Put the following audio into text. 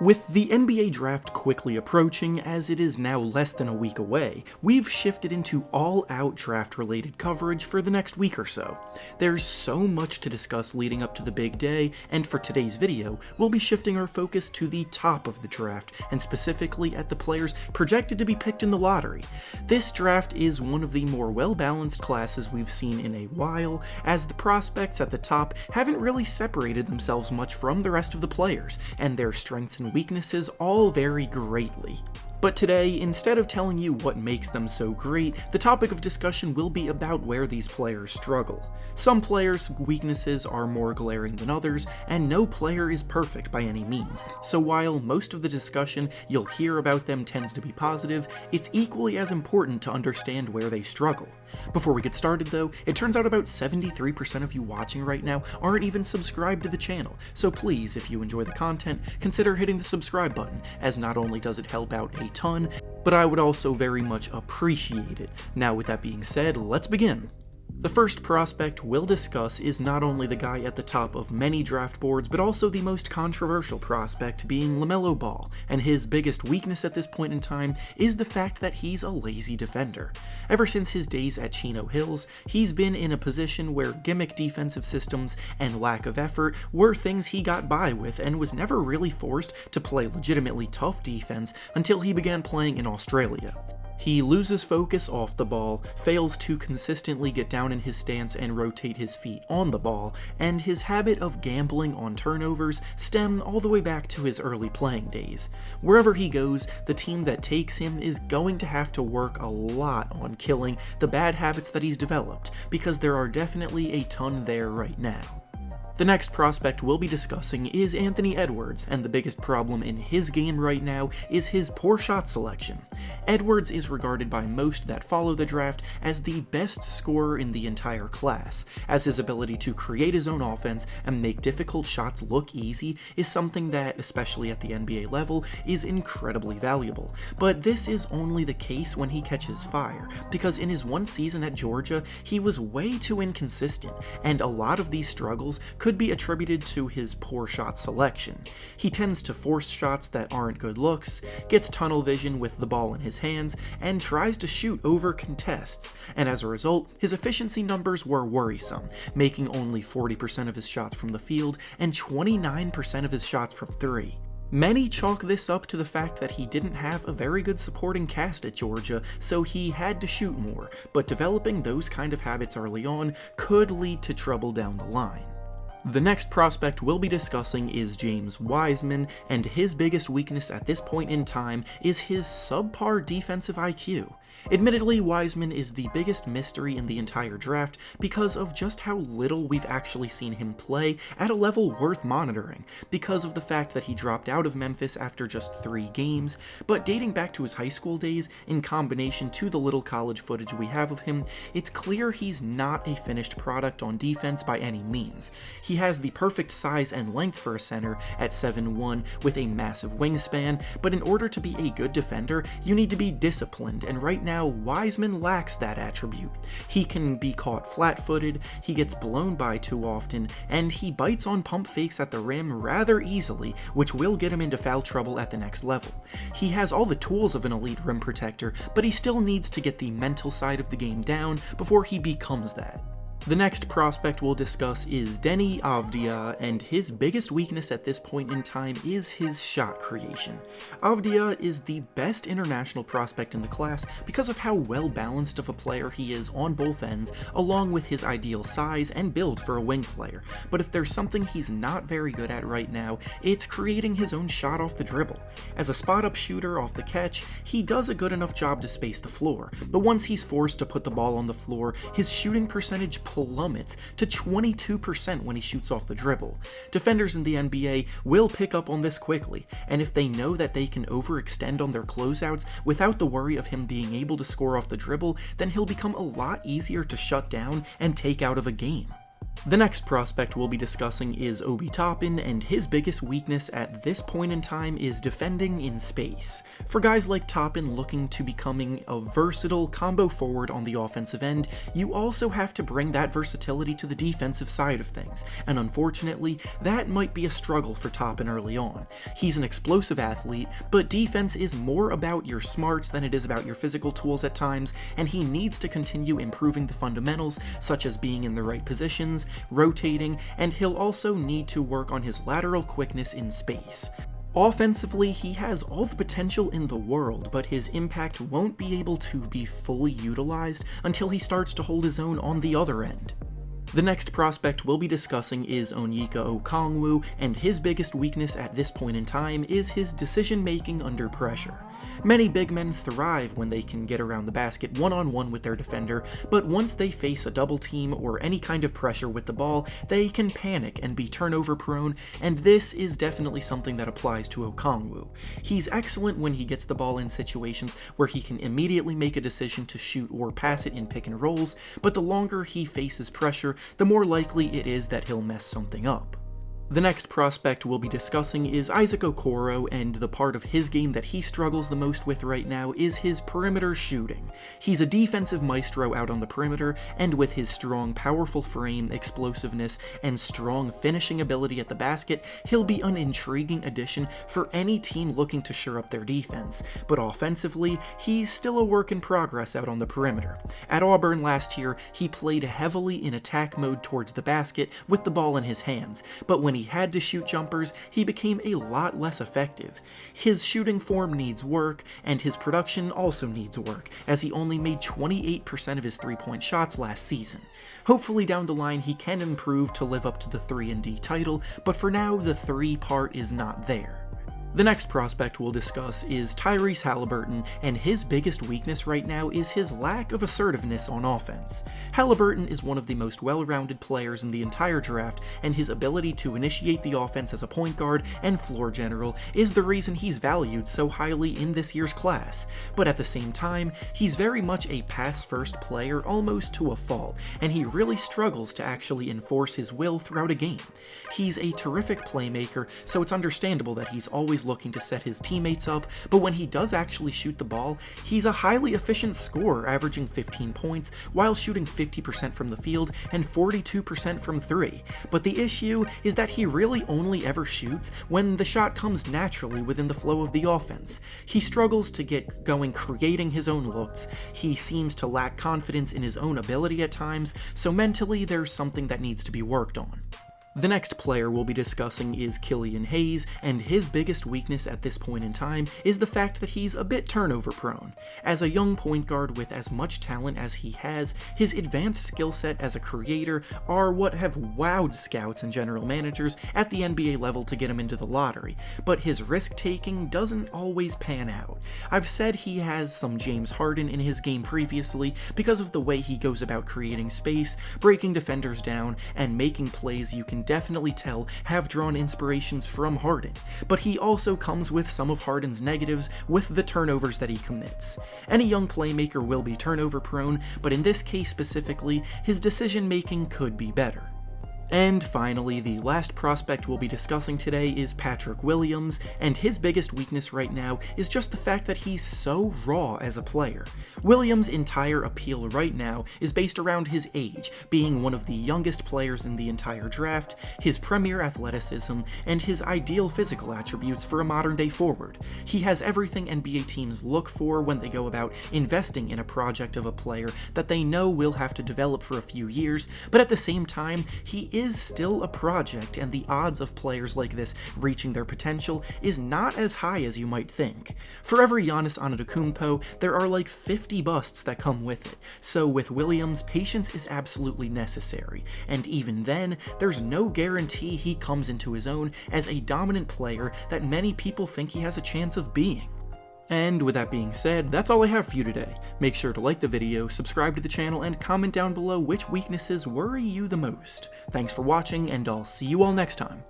With the NBA draft quickly approaching, as it is now less than a week away, we've shifted into all-out draft-related coverage for the next week or so. There's so much to discuss leading up to the big day, and for today's video, we'll be shifting our focus to the top of the draft, and specifically at the players projected to be picked in the lottery. This draft is one of the more well-balanced classes we've seen in a while, as the prospects at the top haven't really separated themselves much from the rest of the players, and their strengths and weaknesses all vary greatly. But today, instead of telling you what makes them so great, the topic of discussion will be about where these players struggle. Some players' weaknesses are more glaring than others, and no player is perfect by any means, so while most of the discussion you'll hear about them tends to be positive, it's equally as important to understand where they struggle. Before we get started though, it turns out about 73% of you watching right now aren't even subscribed to the channel, so please, if you enjoy the content, consider hitting the subscribe button, as not only does it help out a ton, but I would also very much appreciate it. Now with that being said, let's begin. The first prospect we'll discuss is not only the guy at the top of many draft boards, but also the most controversial prospect, being LaMelo Ball, and his biggest weakness at this point in time is the fact that he's a lazy defender. Ever since his days at Chino Hills, he's been in a position where gimmick defensive systems and lack of effort were things he got by with and was never really forced to play legitimately tough defense until he began playing in Australia. He loses focus off the ball, fails to consistently get down in his stance and rotate his feet on the ball, and his habit of gambling on turnovers stem all the way back to his early playing days. Wherever he goes, the team that takes him is going to have to work a lot on killing the bad habits that he's developed, because there are definitely a ton there right now. The next prospect we'll be discussing is Anthony Edwards, and the biggest problem in his game right now is his poor shot selection. Edwards is regarded by most that follow the draft as the best scorer in the entire class, as his ability to create his own offense and make difficult shots look easy is something that, especially at the NBA level, is incredibly valuable. But this is only the case when he catches fire, because in his one season at Georgia, he was way too inconsistent, and a lot of these struggles could be attributed to his poor shot selection. He tends to force shots that aren't good looks, gets tunnel vision with the ball in his hands, and tries to shoot over contests, and as a result, his efficiency numbers were worrisome, making only 40% of his shots from the field and 29% of his shots from three. Many chalk this up to the fact that he didn't have a very good supporting cast at Georgia, so he had to shoot more, but developing those kind of habits early on could lead to trouble down the line. The next prospect we'll be discussing is James Wiseman, and his biggest weakness at this point in time is his subpar defensive IQ. Admittedly, Wiseman is the biggest mystery in the entire draft because of just how little we've actually seen him play at a level worth monitoring, because of the fact that he dropped out of Memphis after just 3 games, but dating back to his high school days, in combination to the little college footage we have of him, it's clear he's not a finished product on defense by any means. He has the perfect size and length for a center at 7'1" with a massive wingspan, but in order to be a good defender, you need to be disciplined, and right now Wiseman lacks that attribute. He can be caught flat-footed, he gets blown by too often, and he bites on pump fakes at the rim rather easily, which will get him into foul trouble at the next level. He has all the tools of an elite rim protector, but he still needs to get the mental side of the game down before he becomes that. The next prospect we'll discuss is Deni Avdija, and his biggest weakness at this point in time is his shot creation. Avdija is the best international prospect in the class because of how well balanced of a player he is on both ends, along with his ideal size and build for a wing player. But if there's something he's not very good at right now, it's creating his own shot off the dribble. As a spot-up shooter off the catch, he does a good enough job to space the floor, but once he's forced to put the ball on the floor, his shooting percentage plummets to 22% when he shoots off the dribble. Defenders in the NBA will pick up on this quickly, and if they know that they can overextend on their closeouts without the worry of him being able to score off the dribble, then he'll become a lot easier to shut down and take out of a game. The next prospect we'll be discussing is Obi Toppin, and his biggest weakness at this point in time is defending in space. For guys like Toppin looking to becoming a versatile combo forward on the offensive end, you also have to bring that versatility to the defensive side of things, and unfortunately, that might be a struggle for Toppin early on. He's an explosive athlete, but defense is more about your smarts than it is about your physical tools at times, and he needs to continue improving the fundamentals, such as being in the right positions, rotating, and he'll also need to work on his lateral quickness in space. Offensively, he has all the potential in the world, but his impact won't be able to be fully utilized until he starts to hold his own on the other end. The next prospect we'll be discussing is Onyeka Okongwu, and his biggest weakness at this point in time is his decision-making under pressure. Many big men thrive when they can get around the basket one-on-one with their defender, but once they face a double team or any kind of pressure with the ball, they can panic and be turnover prone, and this is definitely something that applies to Okongwu. He's excellent when he gets the ball in situations where he can immediately make a decision to shoot or pass it in pick and rolls, but the longer he faces pressure, the more likely it is that he'll mess something up. The next prospect we'll be discussing is Isaac Okoro, and the part of his game that he struggles the most with right now is his perimeter shooting. He's a defensive maestro out on the perimeter, and with his strong, powerful frame, explosiveness, and strong finishing ability at the basket, he'll be an intriguing addition for any team looking to shore up their defense. But offensively, he's still a work in progress out on the perimeter. At Auburn last year, he played heavily in attack mode towards the basket with the ball in his hands, but when he had to shoot jumpers, he became a lot less effective. His shooting form needs work, and his production also needs work, as he only made 28% of his three-point shots last season. Hopefully down the line he can improve to live up to the 3-and-D title, but for now the 3 part is not there. The next prospect we'll discuss is Tyrese Haliburton, and his biggest weakness right now is his lack of assertiveness on offense. Haliburton is one of the most well-rounded players in the entire draft, and his ability to initiate the offense as a point guard and floor general is the reason he's valued so highly in this year's class. But at the same time, he's very much a pass-first player almost to a fault, and he really struggles to actually enforce his will throughout a game. He's a terrific playmaker, so it's understandable that he's always looking to set his teammates up, but when he does actually shoot the ball, he's a highly efficient scorer, averaging 15 points while shooting 50% from the field and 42% from 3. But the issue is that he really only ever shoots when the shot comes naturally within the flow of the offense. He struggles to get going creating his own looks, he seems to lack confidence in his own ability at times, so mentally there's something that needs to be worked on. The next player we'll be discussing is Killian, and his biggest weakness at this point in time is the fact that he's a bit turnover prone. As a young point guard with as much talent as he has, his advanced skill set as a creator are what have wowed scouts and general managers at the NBA level to get him into the lottery, but his risk-taking doesn't always pan out. I've said he has some James Harden in his game previously because of the way he goes about creating space, breaking defenders down, and making plays you can definitely tell have drawn inspirations from Harden, but he also comes with some of Harden's negatives with the turnovers that he commits. Any young playmaker will be turnover prone, but in this case specifically, his decision making could be better. And finally, the last prospect we'll be discussing today is Patrick Williams, and his biggest weakness right now is just the fact that he's so raw as a player. Williams' entire appeal right now is based around his age, being one of the youngest players in the entire draft, his premier athleticism, and his ideal physical attributes for a modern-day forward. He has everything NBA teams look for when they go about investing in a project of a player that they know will have to develop for a few years, but at the same time, he is still a project, and the odds of players like this reaching their potential is not as high as you might think. For every Giannis Antetokounmpo, there are like 50 busts that come with it, so with Williams, patience is absolutely necessary, and even then, there's no guarantee he comes into his own as a dominant player that many people think he has a chance of being. And with that being said, that's all I have for you today. Make sure to like the video, subscribe to the channel, and comment down below which weaknesses worry you the most. Thanks for watching, and I'll see you all next time.